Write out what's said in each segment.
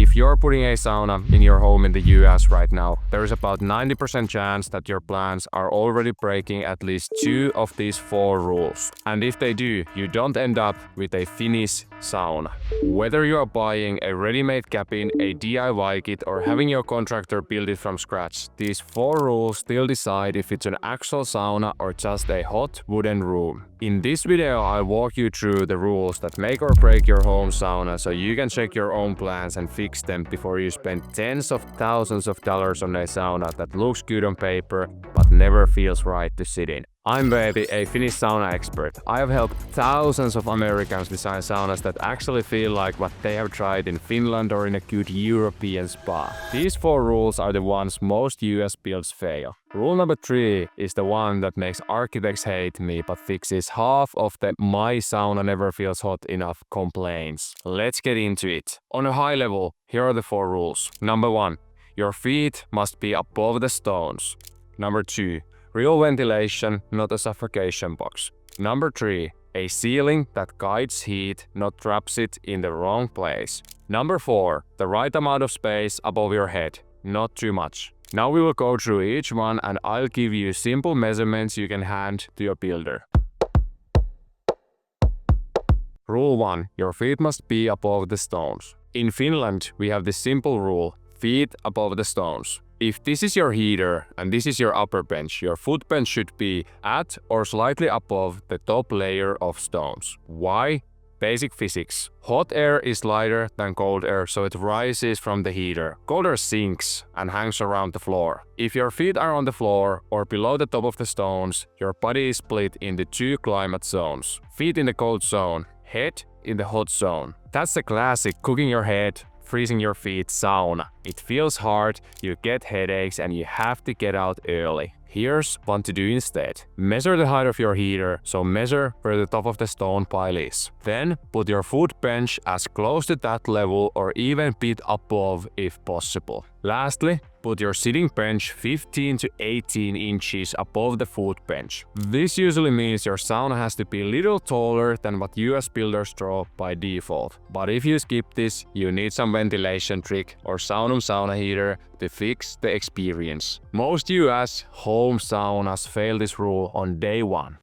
If you're putting a sauna in your home in the US right now, there is about 90% chance that your plans are already breaking at least 2 of these 4 rules. And if they do, you don't end up with a Finnish sauna. Whether you are buying a ready-made cabin, a DIY kit, or having your contractor build it from scratch, these 4 rules still decide if it's an actual sauna or just a hot wooden room. In this video, I'll walk you through the rules that make or break your home sauna so you can check your own plans and fix them before you spend tens of thousands of dollars on a sauna that looks good on paper but never feels right to sit in. I'm Veeti, a Finnish sauna expert. I have helped thousands of Americans design saunas that actually feel like what they have tried in Finland or in a good European spa. These 4 rules are the ones most US builds fail. Rule number 3 is the one that makes architects hate me but fixes half of the "my sauna never feels hot enough" complaints. Let's get into it. On a high level, here are the 4 rules. Number 1. Your feet must be above the stones. Number 2. Real ventilation, not a suffocation box. Number 3. A ceiling that guides heat, not traps it in the wrong place. Number 4. The right amount of space above your head, not too much. Now we will go through each one and I'll give you simple measurements you can hand to your builder. Rule 1. Your feet must be above the stones. In Finland, we have this simple rule, feet above the stones. If this is your heater and this is your upper bench, your foot bench should be at or slightly above the top layer of stones. Why? Basic physics. Hot air is lighter than cold air, so it rises from the heater. Cold air sinks and hangs around the floor. If your feet are on the floor or below the top of the stones, your body is split into 2 climate zones. Feet in the cold zone, head in the hot zone. That's the classic cooking your head, freezing your feet sauna. It feels hard, you get headaches, and you have to get out early. Here's what to do instead. Measure the height of your heater, so measure where the top of the stone pile is. Then put your foot bench as close to that level or even a bit above if possible. Lastly, put your sitting bench 15 to 18 inches above the foot bench. This usually means your sauna has to be a little taller than what US builders draw by default. But if you skip this, you need some ventilation trick or saunaheater to fix the experience. Most US home saunas fail this rule on day 1.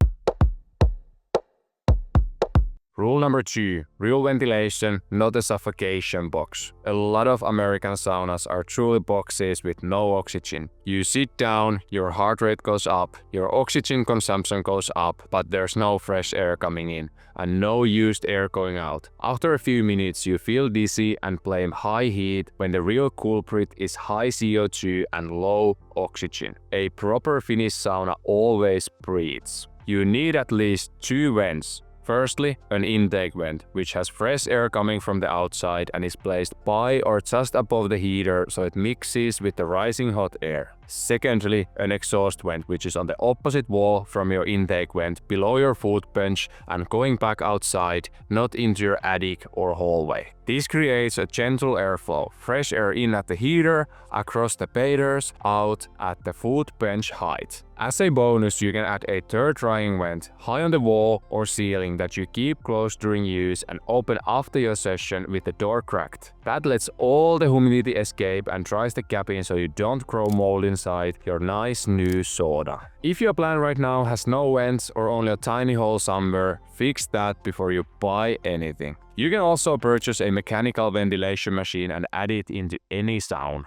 Rule number 2. Real ventilation, not a suffocation box. A lot of American saunas are truly boxes with no oxygen. You sit down, your heart rate goes up, your oxygen consumption goes up, but there's no fresh air coming in and no used air going out. After a few minutes, you feel dizzy and blame high heat when the real culprit is high CO2 and low oxygen. A proper Finnish sauna always breathes. You need at least 2 vents. Firstly, an intake vent, which has fresh air coming from the outside and is placed by or just above the heater so it mixes with the rising hot air. Secondly, an exhaust vent, which is on the opposite wall from your intake vent, below your foot bench and going back outside, not into your attic or hallway. This creates a gentle airflow, fresh air in at the heater, across the baiters, out at the foot bench height. As a bonus, you can add a 3rd drying vent, high on the wall or ceiling that you keep closed during use and open after your session with the door cracked. That lets all the humidity escape and dries the cabin so you don't grow mold inside your nice new sauna. If your plan right now has no vents or only a tiny hole somewhere, fix that before you buy anything. You can also purchase a mechanical ventilation machine and add it into any sauna.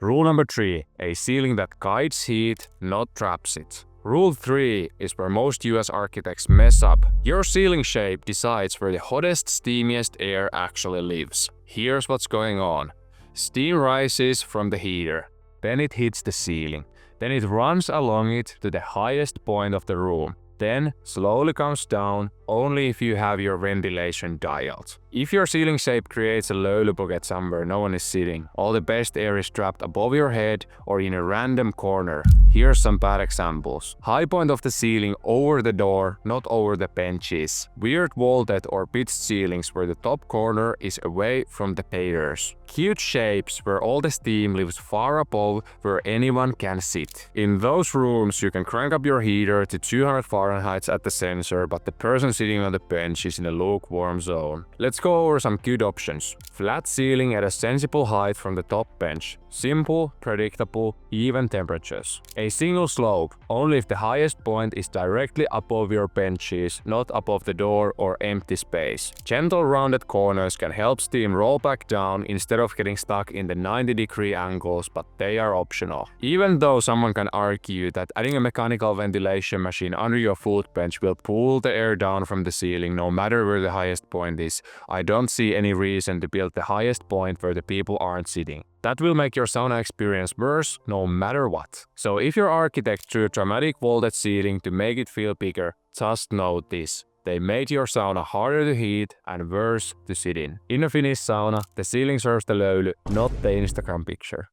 Rule number 3. A ceiling that guides heat, not traps it. Rule 3 is where most US architects mess up. Your ceiling shape decides where the hottest, steamiest air actually lives. Here's what's going on. Steam rises from the heater, then it hits the ceiling, then it runs along it to the highest point of the room, then slowly comes down only if you have your ventilation dialed. If your ceiling shape creates a löylypocket somewhere no one is sitting, all the best air is trapped above your head or in a random corner. Here's some bad examples. High point of the ceiling over the door, not over the benches. Weird vaulted or pitched ceilings where the top corner is away from the pavers. Cute shapes where all the steam lives far above where anyone can sit. In those rooms, you can crank up your heater to 200 Fahrenheit at the sensor, but the person everyone sitting on the bench is in a lukewarm zone. Let's go over some good options. Flat ceiling at a sensible height from the top bench. Simple, predictable, even temperatures. A single slope, only if the highest point is directly above your benches, not above the door or empty space. Gentle rounded corners can help steam roll back down instead of getting stuck in the 90-degree angles, but they are optional. Even though someone can argue that adding a mechanical ventilation machine under your foot bench will pull the air down from the ceiling no matter where the highest point is, I don't see any reason to build the highest point where the people aren't sitting. That will make your sauna experience worse no matter what. So if your architect drew a dramatic vaulted ceiling to make it feel bigger, just note this. They made your sauna harder to heat and worse to sit in. In a Finnish sauna, the ceiling serves the löyly, not the Instagram picture.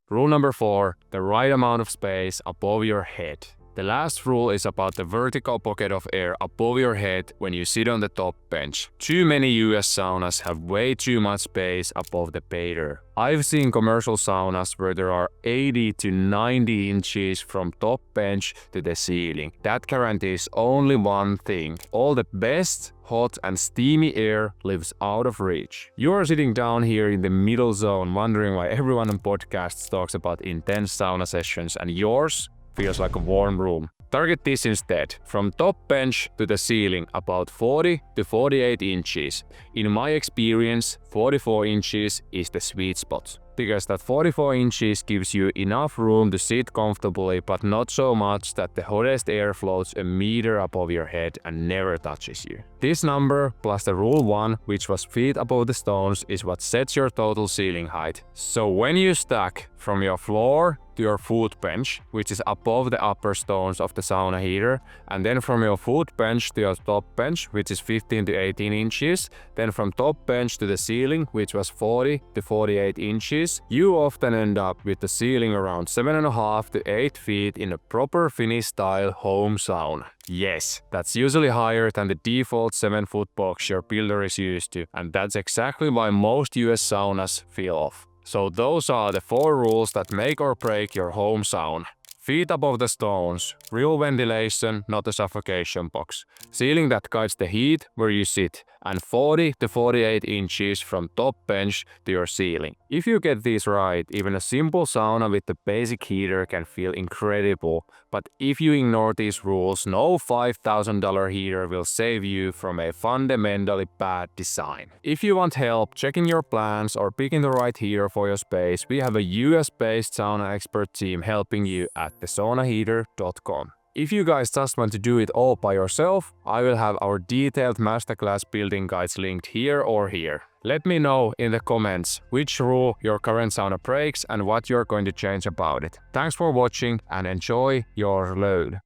Rule number 4. The right amount of space above your head. The last rule is about the vertical pocket of air above your head when you sit on the top bench. Too many US saunas have way too much space above the bather. I've seen commercial saunas where there are 80 to 90 inches from top bench to the ceiling. That guarantees only one thing. All the best, hot and steamy air lives out of reach. You are sitting down here in the middle zone wondering why everyone on podcasts talks about intense sauna sessions and yours feels like a warm room. Target this instead. From top bench to the ceiling, about 40 to 48 inches. In my experience, 44 inches is the sweet spot. Because that 44 inches gives you enough room to sit comfortably, but not so much that the hottest air floats a meter above your head and never touches you. This number plus the rule 1, which was feet above the stones, is what sets your total ceiling height. So when you stack from your floor to your foot bench, which is above the upper stones of the sauna heater, and then from your foot bench to your top bench, which is 15 to 18 inches, then from top bench to the ceiling, which was 40 to 48 inches, you often end up with the ceiling around 7.5 to 8 feet in a proper Finnish style home sauna. Yes, that's usually higher than the default 7-foot box your builder is used to, and that's exactly why most US saunas feel off. So those are the 4 rules that make or break your home sauna. Feet above the stones, real ventilation, not a suffocation box. Ceiling that guides the heat where you sit, and 40 to 48 inches from top bench to your ceiling. If you get these right, even a simple sauna with the basic heater can feel incredible. But if you ignore these rules, no $5,000 heater will save you from a fundamentally bad design. If you want help checking your plans or picking the right heater for your space, we have a US-based sauna expert team helping you at thesaunaheater.com. If you guys just want to do it all by yourself, I will have our detailed masterclass building guides linked here or here. Let me know in the comments which rule your current sauna breaks and what you're going to change about it. Thanks for watching and enjoy your load.